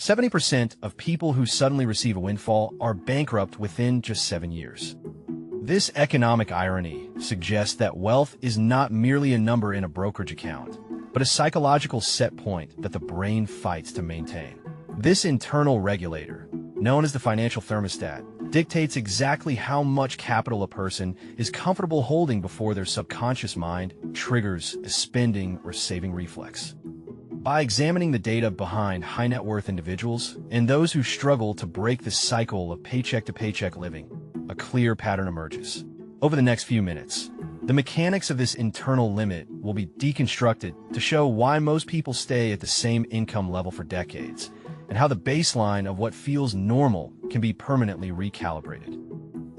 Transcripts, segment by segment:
70% of people who suddenly receive a windfall are bankrupt within just 7 years. This economic irony suggests that wealth is not merely a number in a brokerage account, but a psychological set point that the brain fights to maintain. This internal regulator, known as the financial thermostat, dictates exactly how much capital a person is comfortable holding before their subconscious mind triggers a spending or saving reflex. By examining the data behind high-net-worth individuals and those who struggle to break the cycle of paycheck-to-paycheck living, a clear pattern emerges. Over the next few minutes, the mechanics of this internal limit will be deconstructed to show why most people stay at the same income level for decades, and how the baseline of what feels normal can be permanently recalibrated.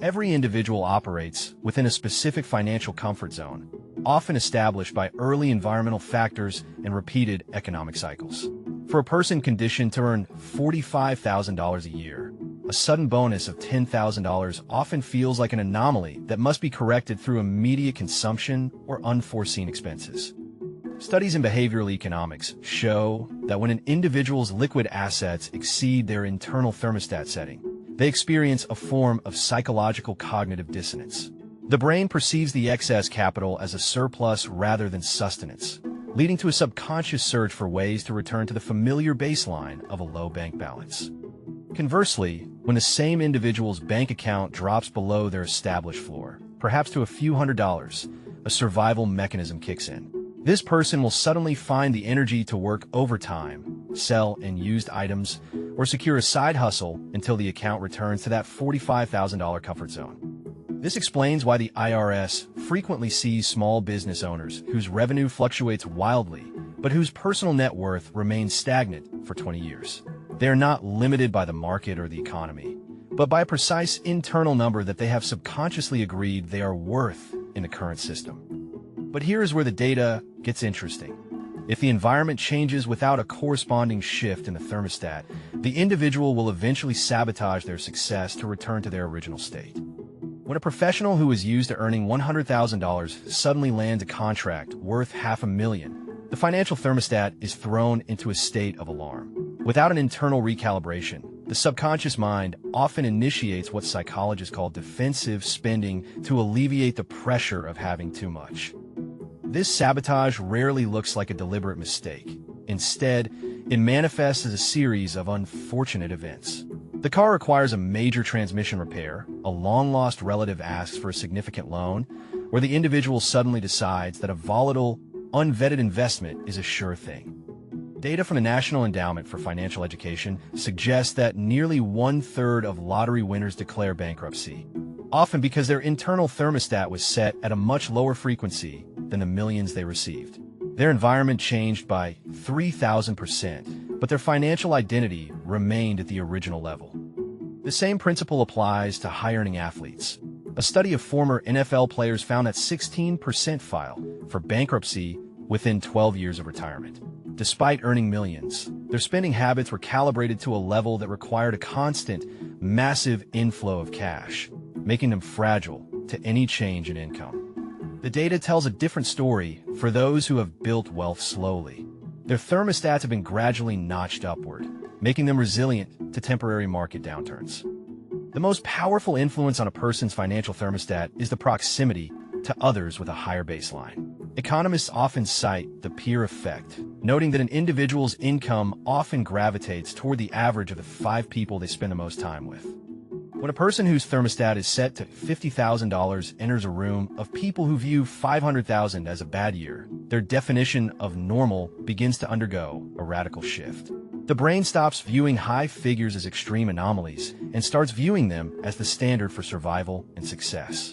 Every individual operates within a specific financial comfort zone, often established by early environmental factors and repeated economic cycles. For a person conditioned to earn $45,000 a year, a sudden bonus of $10,000 often feels like an anomaly that must be corrected through immediate consumption or unforeseen expenses. Studies in behavioral economics show that when an individual's liquid assets exceed their internal thermostat setting, they experience a form of psychological cognitive dissonance. The brain perceives the excess capital as a surplus rather than sustenance, leading to a subconscious search for ways to return to the familiar baseline of a low bank balance. Conversely, when the same individual's bank account drops below their established floor, perhaps to a few $100s, a survival mechanism kicks in. This person will suddenly find the energy to work overtime, sell unused items, or secure a side hustle until the account returns to that $45,000 comfort zone. This explains why the IRS frequently sees small business owners whose revenue fluctuates wildly, but whose personal net worth remains stagnant for 20 years. They are not limited by the market or the economy, but by a precise internal number that they have subconsciously agreed they are worth in the current system. But here is where the data gets interesting. If the environment changes without a corresponding shift in the thermostat, the individual will eventually sabotage their success to return to their original state. When a professional who is used to earning $100,000 suddenly lands a contract worth $500,000, the financial thermostat is thrown into a state of alarm. Without an internal recalibration, the subconscious mind often initiates what psychologists call defensive spending to alleviate the pressure of having too much. This sabotage rarely looks like a deliberate mistake. Instead, it manifests as a series of unfortunate events. The car requires a major transmission repair, a long-lost relative asks for a significant loan, or the individual suddenly decides that a volatile, unvetted investment is a sure thing. Data from the National Endowment for Financial Education suggests that nearly 1/3 of lottery winners declare bankruptcy, often because their internal thermostat was set at a much lower frequency than the millions they received. Their environment changed by 3,000%, but their financial identity remained at the original level. The same principle applies to high-earning athletes. A study of former NFL players found that 16% file for bankruptcy within 12 years of retirement. Despite earning millions, their spending habits were calibrated to a level that required a constant, massive inflow of cash, making them fragile to any change in income. The data tells a different story for those who have built wealth slowly. Their thermostats have been gradually notched upward, making them resilient to temporary market downturns. The most powerful influence on a person's financial thermostat is the proximity to others with a higher baseline. Economists often cite the peer effect, noting that an individual's income often gravitates toward the average of the 5 people they spend the most time with. When a person whose thermostat is set to $50,000 enters a room of people who view $500,000 as a bad year, their definition of normal begins to undergo a radical shift. The brain stops viewing high figures as extreme anomalies and starts viewing them as the standard for survival and success.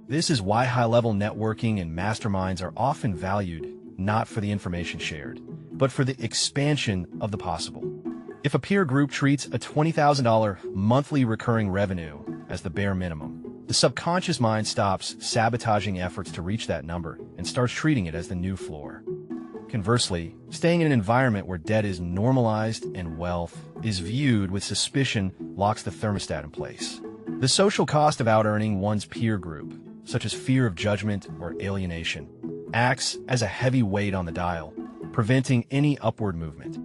This is why high-level networking and masterminds are often valued not for the information shared, but for the expansion of the possible. If a peer group treats a $20,000 monthly recurring revenue as the bare minimum, the subconscious mind stops sabotaging efforts to reach that number and starts treating it as the new floor. Conversely, staying in an environment where debt is normalized and wealth is viewed with suspicion locks the thermostat in place. The social cost of out-earning one's peer group, such as fear of judgment or alienation, acts as a heavy weight on the dial, preventing any upward movement.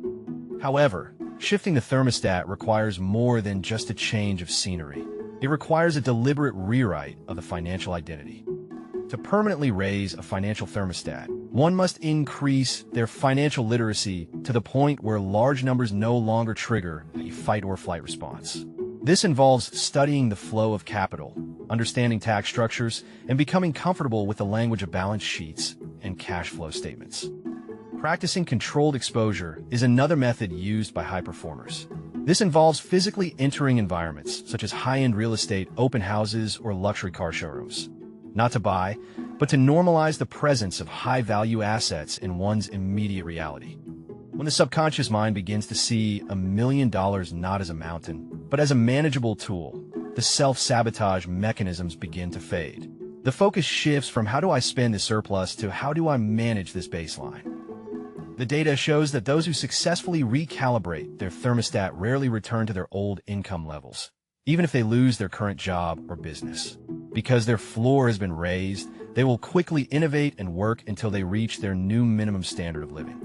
However, Shifting the thermostat requires more than just a change of scenery. It requires a deliberate rewrite of the financial identity. To permanently raise a financial thermostat, one must increase their financial literacy to the point where large numbers no longer trigger a fight-or-flight response. This involves studying the flow of capital, understanding tax structures, and becoming comfortable with the language of balance sheets and cash flow statements. Practicing controlled exposure is another method used by high performers. This involves physically entering environments such as high-end real estate, open houses, or luxury car showrooms. Not to buy, but to normalize the presence of high-value assets in one's immediate reality. When the subconscious mind begins to see $1 million not as a mountain, but as a manageable tool, the self-sabotage mechanisms begin to fade. The focus shifts from how do I spend the surplus to how do I manage this baseline. The data shows that those who successfully recalibrate their thermostat rarely return to their old income levels, even if they lose their current job or business. Because their floor has been raised, they will quickly innovate and work until they reach their new minimum standard of living.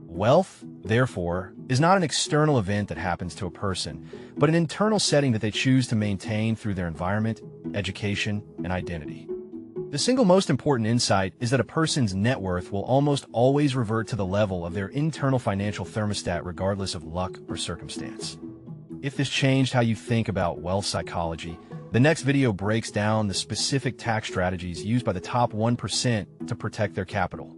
Wealth, therefore, is not an external event that happens to a person, but an internal setting that they choose to maintain through their environment, education, and identity. The single most important insight is that a person's net worth will almost always revert to the level of their internal financial thermostat regardless of luck or circumstance. If this changed how you think about wealth psychology, the next video breaks down the specific tax strategies used by the top 1% to protect their capital.